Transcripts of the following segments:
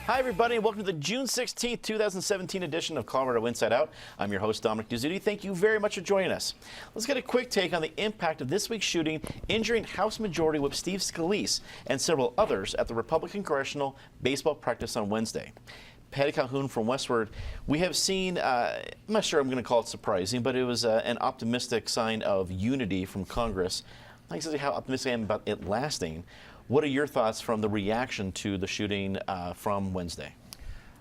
Hi, everybody, and welcome to the June 16th, 2017 edition of Colorado Inside Out. I'm your host, Dominic Duzzuti. Thank you very much for joining us. Let's get a quick take on the impact of this week's shooting, injuring House Majority Whip Steve Scalise and several others at the Republican Congressional baseball practice on Wednesday. Patty Calhoun from Westward, we have seen, I'm not sure I'm going to call it surprising, but it was an optimistic sign of unity from Congress. I'm not exactly how optimistic I am about it lasting. What are your thoughts from the reaction to the shooting from Wednesday?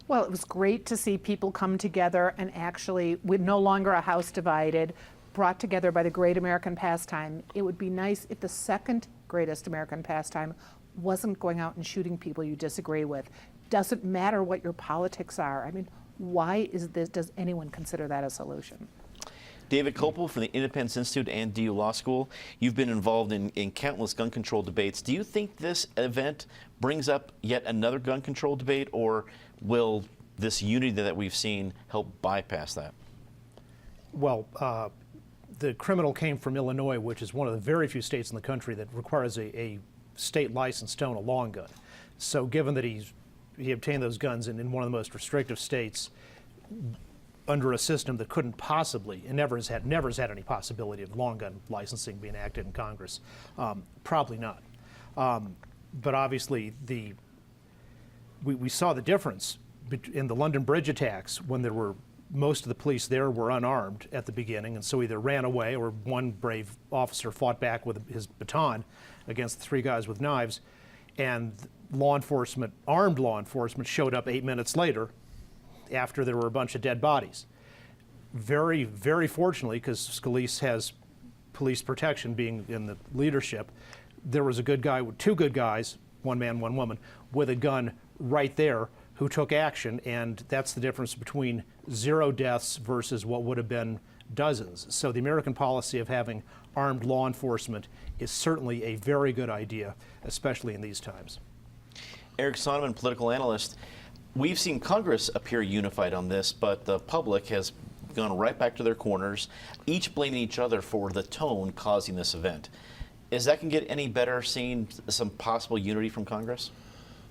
Well, it was great to see people come together and actually, with no longer a house divided, brought together by the great American pastime. It would be nice if the second greatest American pastime wasn't going out and shooting people you disagree with. Doesn't matter what your politics are. I mean, why is this? Does anyone consider that a solution? David Kopel from the Independence Institute and DU Law School, you've been involved in countless gun control debates. Do you think this event brings up yet another gun control debate, or will this unity that we've seen help bypass that? Well, the criminal came from Illinois, which is one of the very few states in the country that requires a state license to own a long gun. So given that he obtained those guns in one of the most restrictive states, under a system that couldn't possibly, and never has had any possibility of long gun licensing being acted in Congress. Probably not. But obviously, we saw the difference in the London Bridge attacks when most of the police there were unarmed at the beginning, and so either ran away or one brave officer fought back with his baton against the three guys with knives, and armed law enforcement showed up 8 minutes later after there were a bunch of dead bodies. Very, very fortunately, because Scalise has police protection being in the leadership, there was two good guys, one man, one woman, with a gun right there who took action, and that's the difference between 0 deaths versus what would have been dozens. So the American policy of having armed law enforcement is certainly a very good idea, especially in these times. Eric Sonneman, political analyst. We've seen Congress appear unified on this, but the public has gone right back to their corners, each blaming each other for the tone causing this event. Is that going to get any better, seeing some possible unity from Congress?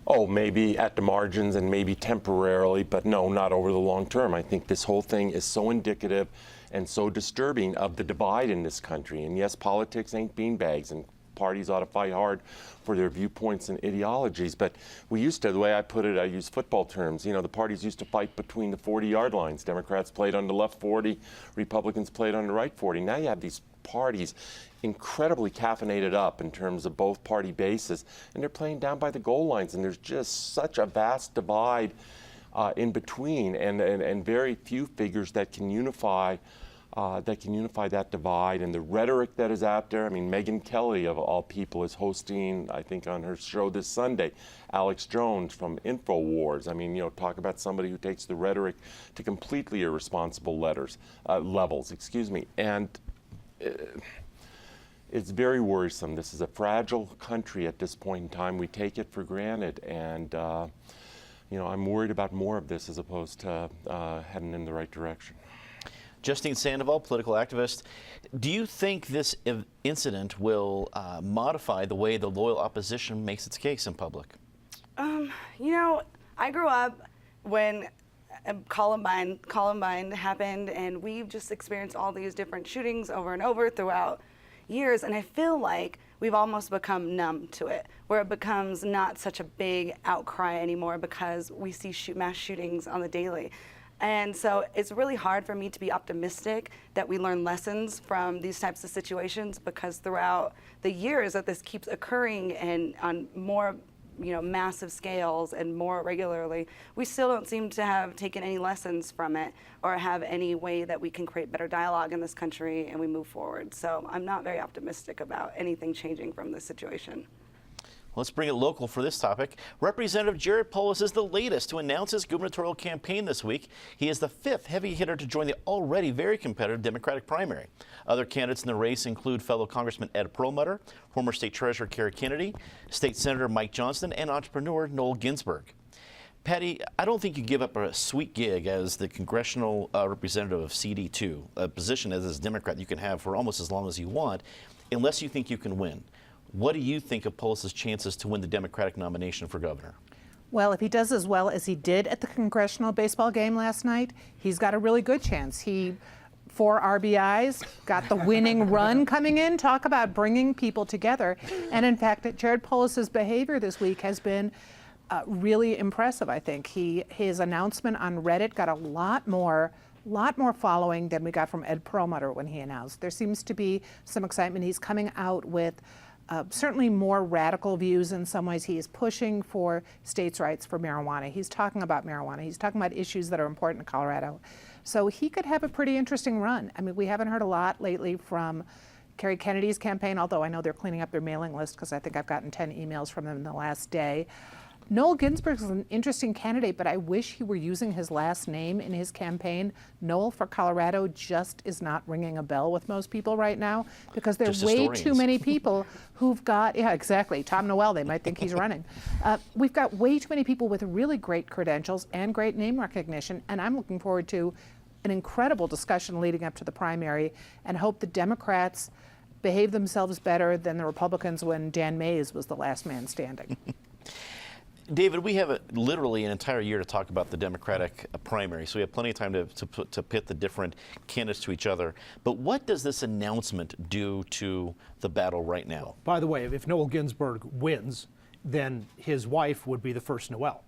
Oh, maybe at the margins and maybe temporarily, but no, not over the long term. I think this whole thing is so indicative and so disturbing of the divide in this country. And yes, politics ain't beanbags, and parties ought to fight hard for their viewpoints and ideologies. But we used to, the way I put it, I use football terms, the parties used to fight between the 40-yard lines. Democrats played on the left 40, Republicans played on the right 40. Now you have these parties incredibly caffeinated up in terms of both party bases, and they're playing down by the goal lines, and there's just such a vast divide in between, and very few figures that can unify that divide. And the rhetoric that is out there. I mean, Megyn Kelly, of all people, is hosting, I think, on her show this Sunday. Alex Jones from InfoWars. I mean, talk about somebody who takes the rhetoric to completely irresponsible levels. And it's very worrisome. This is a fragile country at this point in time. We take it for granted, and I'm worried about more of this as opposed to heading in the right direction. Justine Sandoval, political activist, do you think this incident will modify the way the loyal opposition makes its case in public? I grew up when Columbine happened, and we've just experienced all these different shootings over and over throughout years, and I feel like we've almost become numb to it, where it becomes not such a big outcry anymore because we see mass shootings on the daily. And so it's really hard for me to be optimistic that we learn lessons from these types of situations, because throughout the years that this keeps occurring and on more massive scales and more regularly, we still don't seem to have taken any lessons from it or have any way that we can create better dialogue in this country and we move forward. So I'm not very optimistic about anything changing from this situation. Let's bring it local for this topic. Representative Jared Polis is the latest to announce his gubernatorial campaign this week. He is the 5th heavy hitter to join the already very competitive Democratic primary. Other candidates in the race include fellow Congressman Ed Perlmutter, former State Treasurer Kerry Kennedy, State Senator Mike Johnston, and entrepreneur Noel Ginsburg. Patty, I don't think you give up a sweet gig as the congressional representative of CD2, a position as a Democrat you can have for almost as long as you want, unless you think you can win. What do you think of Polis's chances to win the Democratic nomination for governor? Well, if he does as well as he did at the congressional baseball game last night, he's got a really good chance. He, 4 RBIs, got the winning run coming in. Talk about bringing people together. And in fact, Jared Polis's behavior this week has been really impressive, I think. His announcement on Reddit got a lot more following than we got from Ed Perlmutter when he announced. There seems to be some excitement. He's coming out with certainly more radical views in some ways. He is pushing for states' rights for marijuana. He's talking about marijuana. He's talking about issues that are important in Colorado. So he could have a pretty interesting run. I mean, we haven't heard a lot lately from Kerry Kennedy's campaign, although I know they're cleaning up their mailing list because I think I've gotten 10 emails from them in the last day. Noel Ginsburg is an interesting candidate, but I wish he were using his last name in his campaign. Noel for Colorado just is not ringing a bell with most people right now because there are way too many people who've got, yeah, exactly, Tom Noel, they might think he's running. We've got way too many people with really great credentials and great name recognition, and I'm looking forward to an incredible discussion leading up to the primary and hope the Democrats behave themselves better than the Republicans when Dan Mays was the last man standing. David, we have literally an entire year to talk about the Democratic primary, so we have plenty of time to pit the different candidates to each other. But what does this announcement do to the battle right now? By the way, if Noel Ginsburg wins, then his wife would be the first Noel.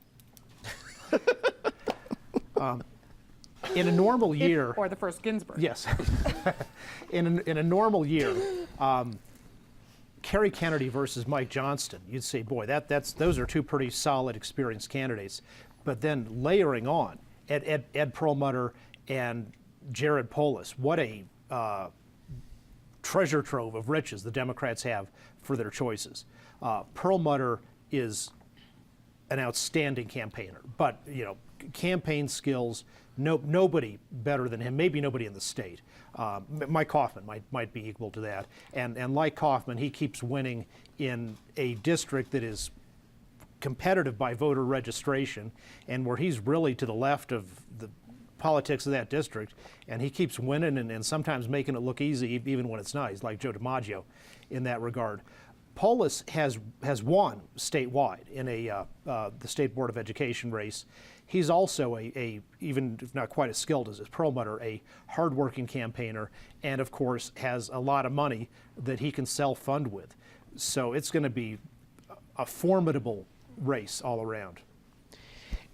In a normal year... Or the first Ginsburg. Yes. In a normal year... Kerry Kennedy versus Mike Johnston, you'd say, boy, those are 2 pretty solid, experienced candidates. But then layering on Ed Perlmutter and Jared Polis, what a treasure trove of riches the Democrats have for their choices. Perlmutter is an outstanding campaigner, but campaign skills, nobody better than him, maybe nobody in the state. Mike Kaufman might be equal to that. And like Kaufman, he keeps winning in a district that is competitive by voter registration and where he's really to the left of the politics of that district. And he keeps winning and sometimes making it look easy even when it's not. He's like Joe DiMaggio in that regard. Polis has won statewide in the State Board of Education race. He's also even if not quite as skilled as Perlmutter, a hardworking campaigner, and of course has a lot of money that he can self-fund with. So it's going to be a formidable race all around.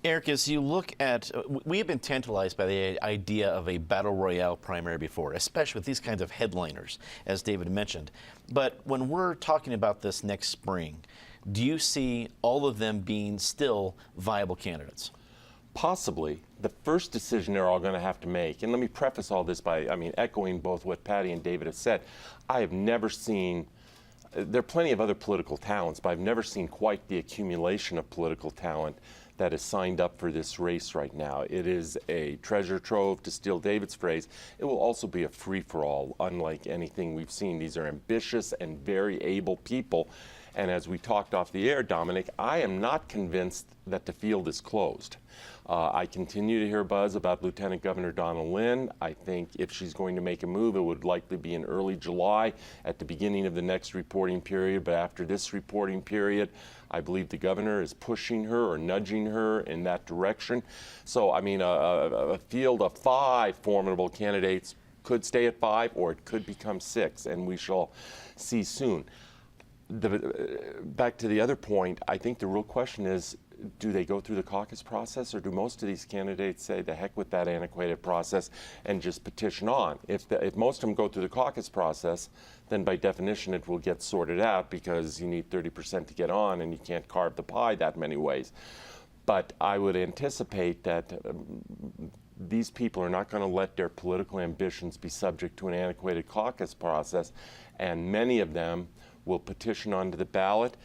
Eric, as you look at, we have been tantalized by the idea of a battle royale primary before, especially with these kinds of headliners, as David mentioned. But when we're talking about this next spring, do you see all of them being still viable candidates? Possibly. The first decision they're all going to have to make, and let me preface all this by, echoing both what Patty and David have said. I have never seen, there are plenty of other political talents, but I've never seen quite the accumulation of political talent that is signed up for this race right now. It is a treasure trove, to steal David's phrase. It will also be a free-for-all, unlike anything we've seen. These are ambitious and very able people. And as we talked off the air, Dominic, I am not convinced that the field is closed. I continue to hear buzz about Lieutenant Governor Donna Lynn. I think if she's going to make a move, it would likely be in early July at the beginning of the next reporting period. But after this reporting period, I believe the governor is pushing her or nudging her in that direction. So, a field of 5 formidable candidates could stay at 5 or it could become 6, and we shall see soon. Back to the other point, I think the real question is, do they go through the caucus process, or do most of these candidates say, the heck with that antiquated process and just petition on? If most of them go through the caucus process, then by definition it will get sorted out because you need 30% to get on and you can't carve the pie that many ways. But I would anticipate that these people are not going to let their political ambitions be subject to an antiquated caucus process, and many of them will petition onto the ballot.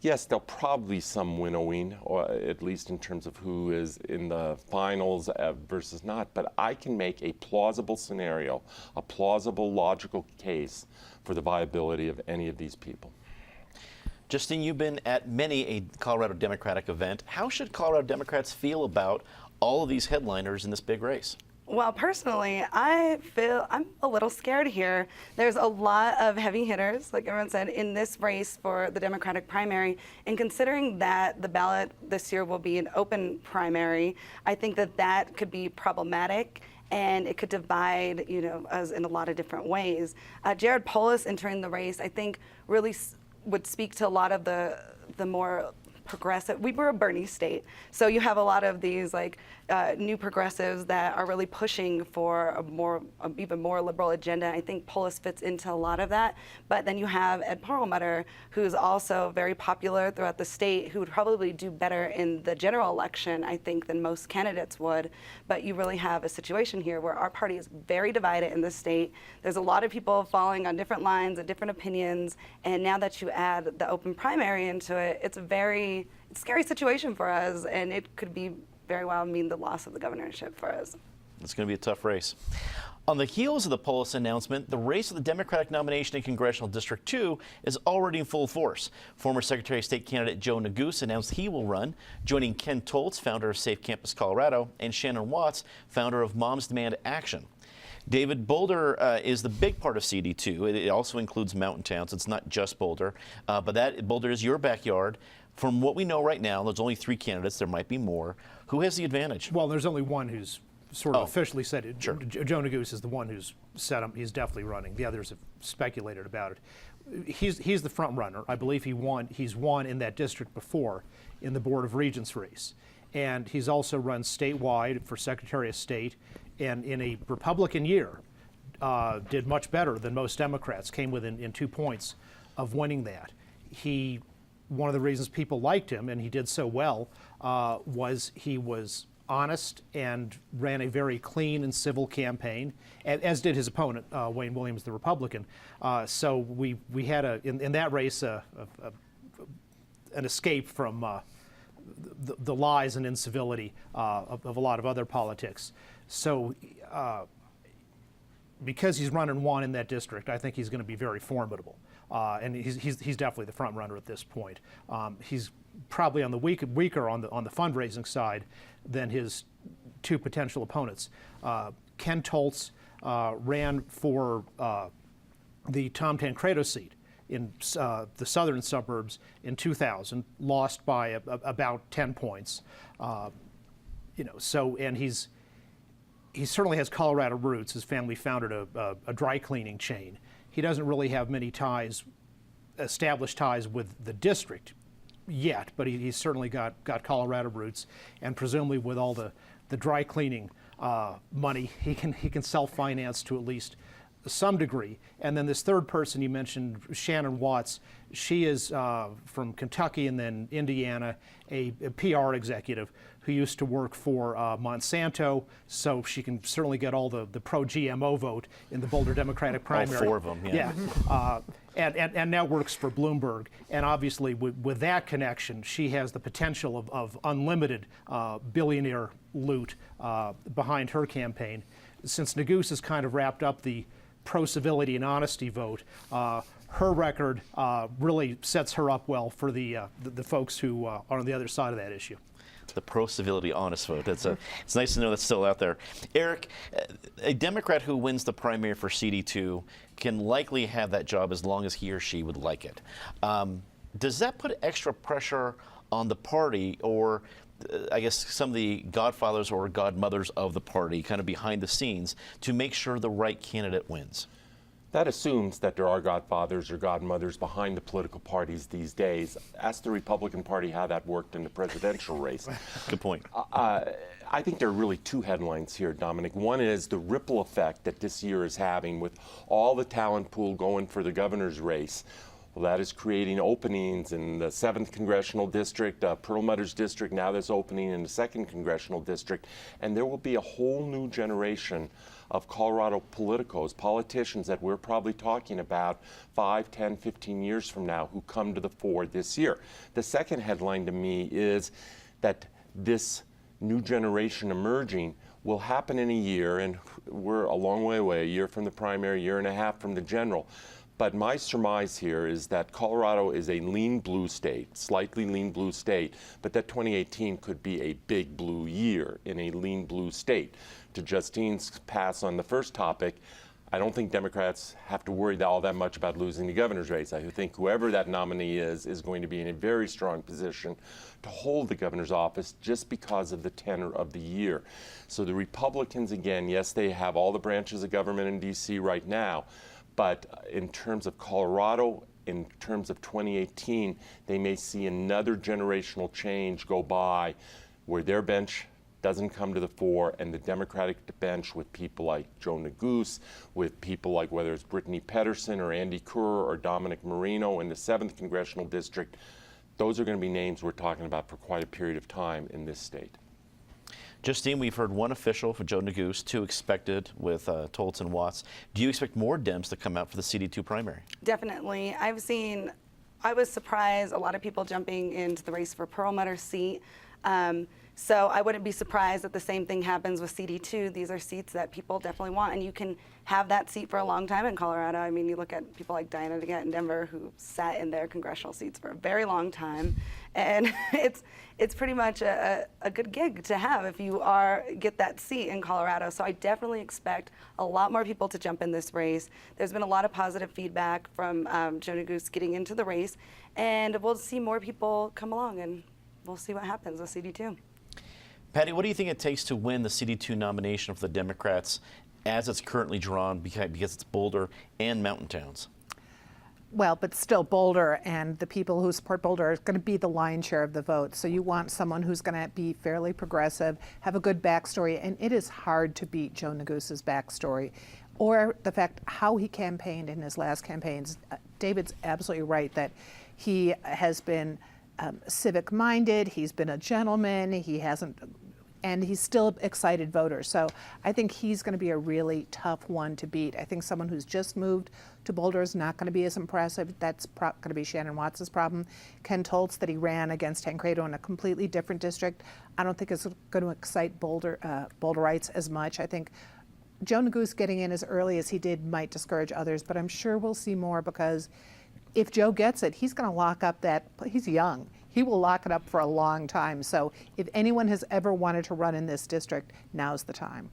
Yes, there'll probably be some winnowing, or at least in terms of who is in the finals versus not. But I can make a plausible scenario, a plausible, logical case for the viability of any of these people. Justine, you've been at many a Colorado Democratic event. How should Colorado Democrats feel about all of these headliners in this big race? Well, personally, I feel I'm a little scared here. There's a lot of heavy hitters, like everyone said, in this race for the Democratic primary. And considering that the ballot this year will be an open primary, I think that that could be problematic. And it could divide, us in a lot of different ways. Jared Polis entering the race, I think, really would speak to a lot of the more progressive. We were a Bernie state, so you have a lot of these new progressives that are really pushing for a even more liberal agenda. I think Polis fits into a lot of that. But then you have Ed Perlmutter, who's also very popular throughout the state, who would probably do better in the general election, I think, than most candidates would. But you really have a situation here where our party is very divided in the state. There's a lot of people falling on different lines and different opinions. And now that you add the open primary into it, it's a very scary situation for us, and it could be very well mean the loss of the governorship for us. It's going to be a tough race. On the heels of the Polis announcement, the race for the Democratic nomination in Congressional District 2 is already in full force. Former Secretary of State candidate Joe Neguse announced he will run, joining Ken Toltz, founder of Safe Campus Colorado, and Shannon Watts, founder of Moms Demand Action. David, Boulder is the big part of CD2. It also includes mountain towns. It's not just Boulder, but Boulder is your backyard. From what we know right now, there's only 3 candidates. There might be more. Who has the advantage? Well, there's only one who's sort of officially said it. Sure. Joe Neguse is the one who's said he's definitely running. The others have speculated about it. He's the front runner. I believe he's won in that district before in the Board of Regents race. And he's also run statewide for Secretary of State, and in a Republican year did much better than most Democrats, came within 2 points of winning that. One of the reasons people liked him, and he did so well, was he was honest and ran a very clean and civil campaign, as did his opponent, Wayne Williams, the Republican. So we had in that race an escape from the lies and incivility of a lot of other politics. So because he's run and won in that district, I think he's going to be very formidable. And he's definitely the front runner at this point. He's probably on the weaker on the fundraising side than his 2 potential opponents. Ken Toltz ran for the Tom Tancredo seat in the southern suburbs in 2000, lost by about 10 points. And he certainly has Colorado roots. His family founded a dry cleaning chain. He doesn't really have many established ties with the district yet, but he's certainly got Colorado roots, and presumably with all the dry cleaning money, he can self-finance to at least some degree. And then this third person you mentioned, Shannon Watts, she is from Kentucky and then Indiana, a PR executive who used to work for Monsanto, so she can certainly get all the pro-GMO vote in the Boulder Democratic primary. All 4 of them, yeah. And now works for Bloomberg. And obviously with that connection, she has the potential of unlimited billionaire loot behind her campaign. Since Neguse has kind of wrapped up the pro-civility and honesty vote, her record really sets her up well for the folks who are on the other side of that issue. The pro-civility honest vote. It's nice to know that's still out there. Eric, a Democrat who wins the primary for CD2 can likely have that job as long as he or she would like it. Does that put extra pressure on the party, or I guess some of the godfathers or godmothers of the party kind of behind the scenes to make sure the right candidate wins? That assumes that there are godfathers or godmothers behind the political parties these days. Ask the Republican Party how that worked in the presidential race. Good point. I think there are really 2 headlines here, Dominic. One is the ripple effect that this year is having with all the talent pool going for the governor's race. Well, that is creating openings in the 7th Congressional District, Perlmutter's district. Now there's opening in the 2nd Congressional District. And there will be a whole new generation of Colorado politicos, politicians that we're probably talking about 5, 10, 15 years from now who come to the fore this year. The second headline to me is that this new generation emerging will happen in a year, and we're a long way away, a year from the primary, a year and a half from the general. But my surmise here is that Colorado is a lean blue state, slightly lean blue state, but that 2018 could be a big blue year in a lean blue state. To Justine's pass on the first topic, I don't think Democrats have to worry all that much about losing the governor's race. I think whoever that nominee is going to be in a very strong position to hold the governor's office just because of the tenor of the year. So the Republicans, again, yes, they have all the branches of government in D.C. right now, but in terms of Colorado, in terms of 2018, they may see another generational change go by where their bench doesn't come to the fore, and the Democratic bench with people like Joe Neguse, with people like whether it's Brittany Pedersen or Andy Kerr or Dominic Marino in the 7th Congressional District, those are going to be names we're talking about for quite a period of time in this state. Justine, we've heard one official for Joe Neguse, 2 expected with Toltz and Watts. Do you expect more Dems to come out for the CD2 primary? Definitely. I was surprised, a lot of people jumping into the race for Perlmutter's seat. So I wouldn't be surprised that the same thing happens with CD2. These are seats that people definitely want, and you can have that seat for a long time in Colorado. I mean, you look at people like Diana DeGette in Denver who sat in their congressional seats for a very long time, and it's pretty much a good gig to have if you get that seat in Colorado. So I definitely expect a lot more people to jump in this race. There's been a lot of positive feedback from Joe Neguse getting into the race, and we'll see more people come along, and we'll see what happens with CD2. Patty, what do you think it takes to win the CD2 nomination for the Democrats as it's currently drawn because it's Boulder and mountain towns? Well, but still Boulder and the people who support Boulder are going to be the lion's share of the vote. So you want someone who's going to be fairly progressive, have a good backstory, and it is hard to beat Joe Neguse's backstory or the fact how he campaigned in his last campaigns. David's absolutely right that he has been civic-minded, he's been a gentleman, and he's still excited voters. So I think he's going to be a really tough one to beat. I think someone who's just moved to Boulder is not going to be as impressive. That's going to be Shannon Watts' problem. Ken Toltz, that he ran against Tancredo in a completely different district, I don't think is going to excite Boulderites as much. I think Joe Neguse getting in as early as he did might discourage others, but I'm sure we'll see more because if Joe gets it, he's going to lock up he's young. He will lock it up for a long time. So if anyone has ever wanted to run in this district, now's the time.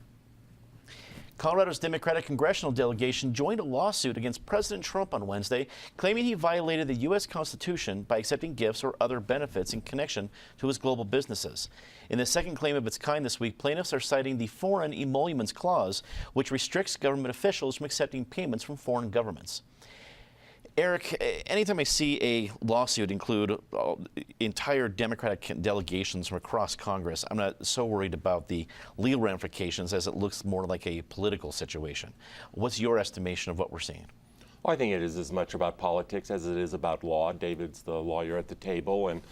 Colorado's Democratic congressional delegation joined a lawsuit against President Trump on Wednesday, claiming he violated the U.S. Constitution by accepting gifts or other benefits in connection to his global businesses. In the second claim of its kind this week, plaintiffs are citing the Foreign Emoluments Clause, which restricts government officials from accepting payments from foreign governments. Eric, anytime I see a lawsuit include entire Democratic delegations from across Congress, I'm not so worried about the legal ramifications as it looks more like a political situation. What's your estimation of what we're seeing? Well, I think it is as much about politics as it is about law. David's the lawyer at the table, and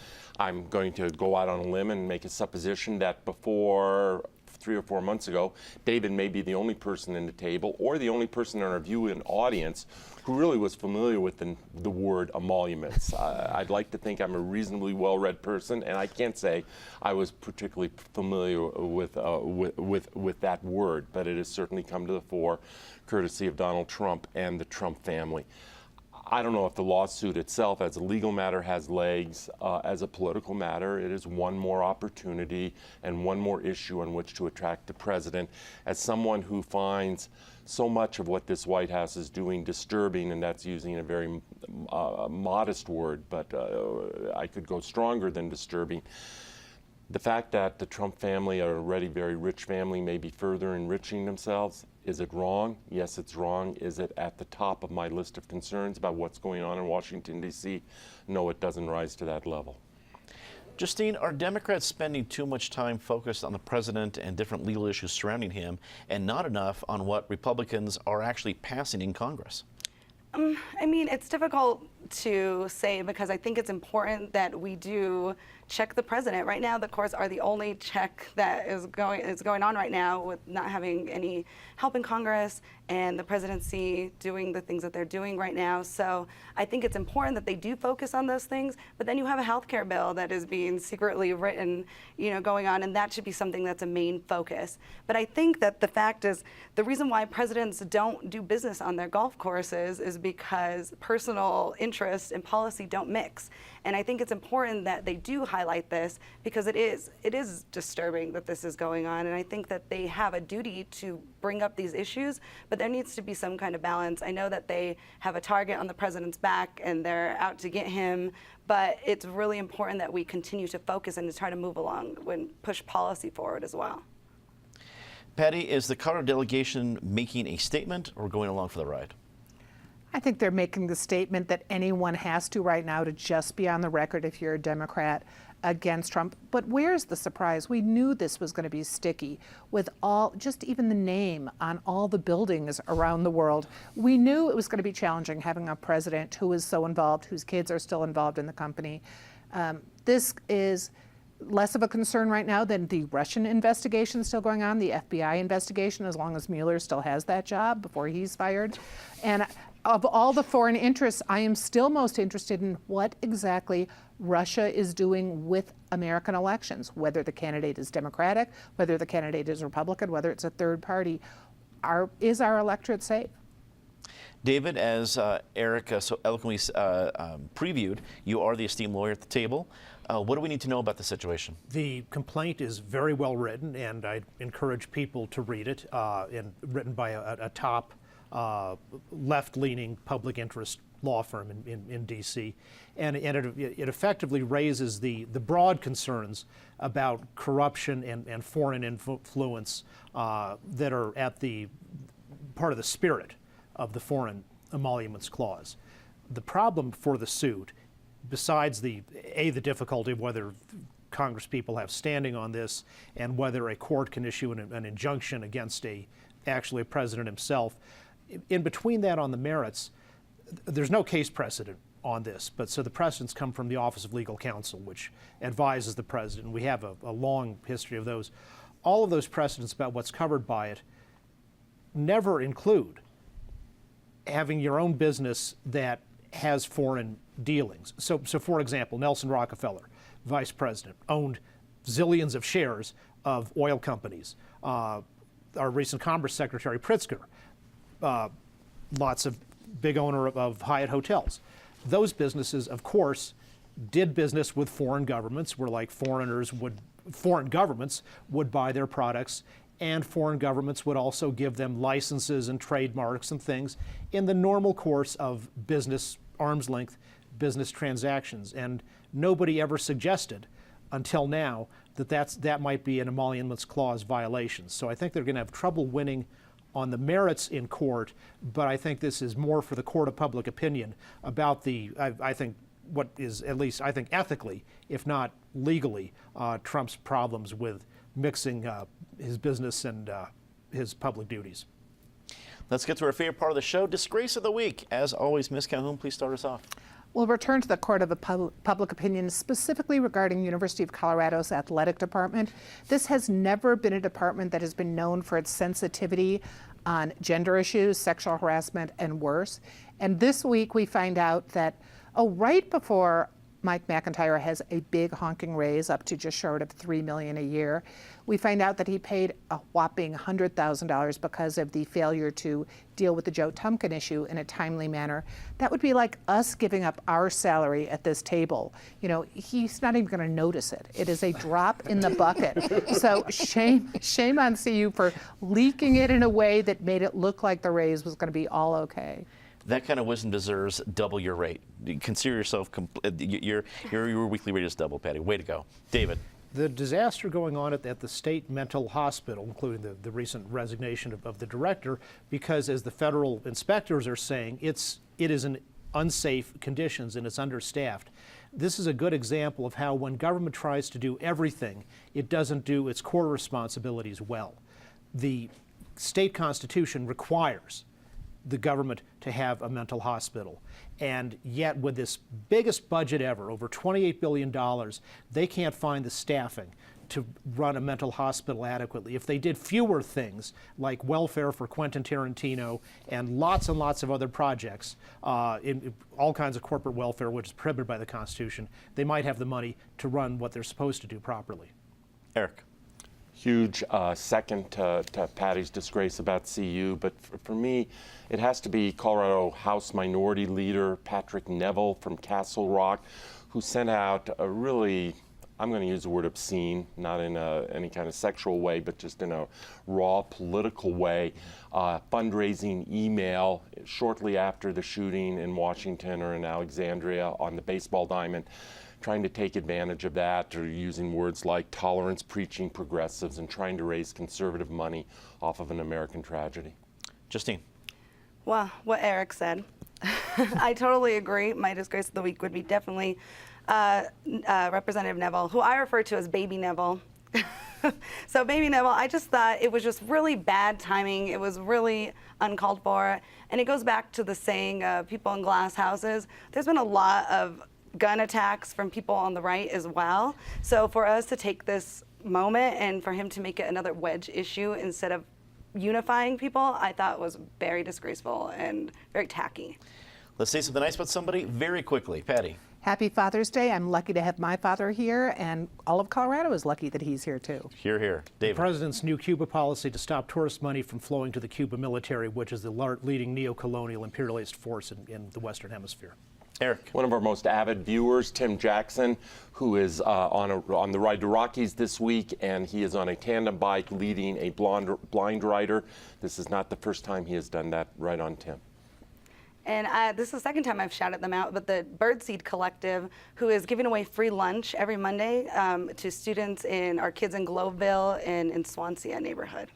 I'm going to go out on a limb and make a supposition that before 3 or 4 months ago, David may be the only person in the table or the only person in our viewing audience who really was familiar with the word emoluments. I'd like to think I'm a reasonably well-read person, and I can't say I was particularly familiar with that word, but it has certainly come to the fore courtesy of Donald Trump and the Trump family. I don't know if the lawsuit itself as a legal matter has legs. As a political matter, it is one more opportunity and one more issue on which to attract the president. As someone who finds so much of what this White House is doing disturbing, and that's using a very modest word, but I could go stronger than disturbing. The fact that the Trump family, a already very rich family, may be further enriching themselves, is it wrong? Yes, it's wrong. Is it at the top of my list of concerns about what's going on in Washington, D.C.? No, it doesn't rise to that level. Justine, are Democrats spending too much time focused on the president and different legal issues surrounding him and not enough on what Republicans are actually passing in Congress? I mean, it's difficult to say, because I think it's important that we do check the president. Right now, the courts are the only check that is going on right now, with not having any help in Congress and the presidency doing the things that they're doing right now. So I think it's important that they do focus on those things. But then you have a health care bill that is being secretly written, going on, and that should be something that's a main focus. But I think that the fact is, the reason why presidents don't do business on their golf courses is because personal interest and policy don't mix. And I think it's important that they do highlight this, because it is disturbing that this is going on. And I think that they have a duty to bring up these issues, but there needs to be some kind of balance. I know that they have a target on the president's back and they're out to get him, but it's really important that we continue to focus and to try to move along and push policy forward as well. Patty, is the Colorado delegation making a statement or going along for the ride? I think they're making the statement that anyone has to right now to just be on the record if you're a Democrat against Trump. But where's the surprise? We knew this was going to be sticky with just even the name on all the buildings around the world. We knew it was going to be challenging having a president who is so involved, whose kids are still involved in the company. This is less of a concern right now than the Russian investigation still going on, the FBI investigation, as long as Mueller still has that job before he's fired. And of all the foreign interests, I am still most interested in what exactly Russia is doing with American elections, whether the candidate is Democratic, whether the candidate is Republican, whether it's a third party. Is our electorate safe? David, as Eric so eloquently previewed, you are the esteemed lawyer at the table. What do we need to know about the situation? The complaint is very well written, and I encourage people to read it, and written by a top left-leaning public interest law firm in D.C. And it effectively raises the broad concerns about corruption and foreign influence that are at the part of the spirit of the Foreign Emoluments Clause. The problem for the suit, besides the difficulty of whether Congress people have standing on this and whether a court can issue an injunction against actually a president himself, in between that on the merits, there's no case precedent on this, but so the precedents come from the Office of Legal Counsel, which advises the president. We have a long history of those. All of those precedents about what's covered by it never include having your own business that has foreign dealings. So for example, Nelson Rockefeller, vice president, owned zillions of shares of oil companies. Our recent Commerce Secretary, Pritzker, lots of big owner of Hyatt hotels. Those businesses, of course, did business with foreign governments, where like foreign governments would buy their products, and foreign governments would also give them licenses and trademarks and things in the normal course of business, arm's length business transactions. And nobody ever suggested until now that might be an Emoluments Clause violation. So I think they're going to have trouble winning on the merits in court, but I think this is more for the court of public opinion about I think what is, at least I think ethically, if not legally, Trump's problems with mixing his business and his public duties. Let's get to our favorite part of the show, Disgrace of the Week. As always, Ms. Calhoun, please start us off. We'll return to the court of public opinion specifically regarding University of Colorado's athletic department. This has never been a department that has been known for its sensitivity on gender issues, sexual harassment, and worse. And this week we find out that, right before Mike McIntyre has a big honking raise up to just short of $3 million a year, we find out that he paid a whopping $100,000 because of the failure to deal with the Joe Tumkin issue in a timely manner. That would be like us giving up our salary at this table. He's not even going to notice it. It is a drop in the bucket. So shame on CU for leaking it in a way that made it look like the raise was going to be all okay. That kind of wisdom deserves double your rate. Consider yourself, your weekly rate is double, Patty. Way to go. David. The disaster going on at the state mental hospital, including the recent resignation of the director, because as the federal inspectors are saying, it is in unsafe conditions and it's understaffed. This is a good example of how when government tries to do everything, it doesn't do its core responsibilities well. The state constitution requires the government to have a mental hospital. And yet with this biggest budget ever, over $28 billion, they can't find the staffing to run a mental hospital adequately. If they did fewer things like welfare for Quentin Tarantino and lots of other projects, in all kinds of corporate welfare, which is prohibited by the Constitution, they might have the money to run what they're supposed to do properly. Eric. Huge second to Patty's disgrace about CU, but for me, it has to be Colorado House Minority Leader Patrick Neville from Castle Rock, who sent out a really, I'm going to use the word obscene, not in any kind of sexual way, but just in a raw political way, fundraising email shortly after the shooting in Washington or in Alexandria on the baseball diamond, trying to take advantage of that, or using words like tolerance preaching progressives and trying to raise conservative money off of an American tragedy. Justine. Well, what Eric said, I totally agree. My disgrace of the week would be definitely Representative Neville, who I refer to as Baby Neville. So Baby Neville, I just thought it was just really bad timing. It was really uncalled for. And it goes back to the saying, people in glass houses. There's been a lot of gun attacks from people on the right as well. So for us to take this moment and for him to make it another wedge issue instead of unifying people, I thought was very disgraceful and very tacky. Let's say something nice about somebody very quickly. Patty. Happy Father's Day. I'm lucky to have my father here, and all of Colorado is lucky that he's here too. Hear, hear. The David. president's new Cuba policy to stop tourist money from flowing to the Cuba military, which is the leading neo-colonial imperialist force in the Western Hemisphere. Eric. One of our most avid viewers, Tim Jackson, who is on the Ride to Rockies this week, and he is on a tandem bike leading a blind rider. This is not the first time he has done that. Right on, Tim. And this is the second time I've shouted them out, but the Birdseed Collective, who is giving away free lunch every Monday to students in our kids in Globeville and in Swansea neighborhood.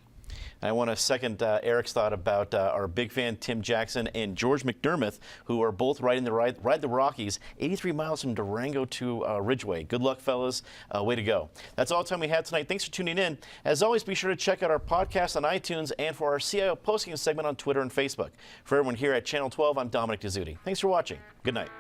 I want to second Eric's thought about our big fan Tim Jackson and George McDermott, who are both riding the Ride the Rockies, 83 miles from Durango to Ridgeway. Good luck, fellas. Way to go. That's all the time we had tonight. Thanks for tuning in. As always, be sure to check out our podcast on iTunes and for our CIO posting segment on Twitter and Facebook. For everyone here at Channel 12, I'm Dominic Dezzutti. Thanks for watching. Good night.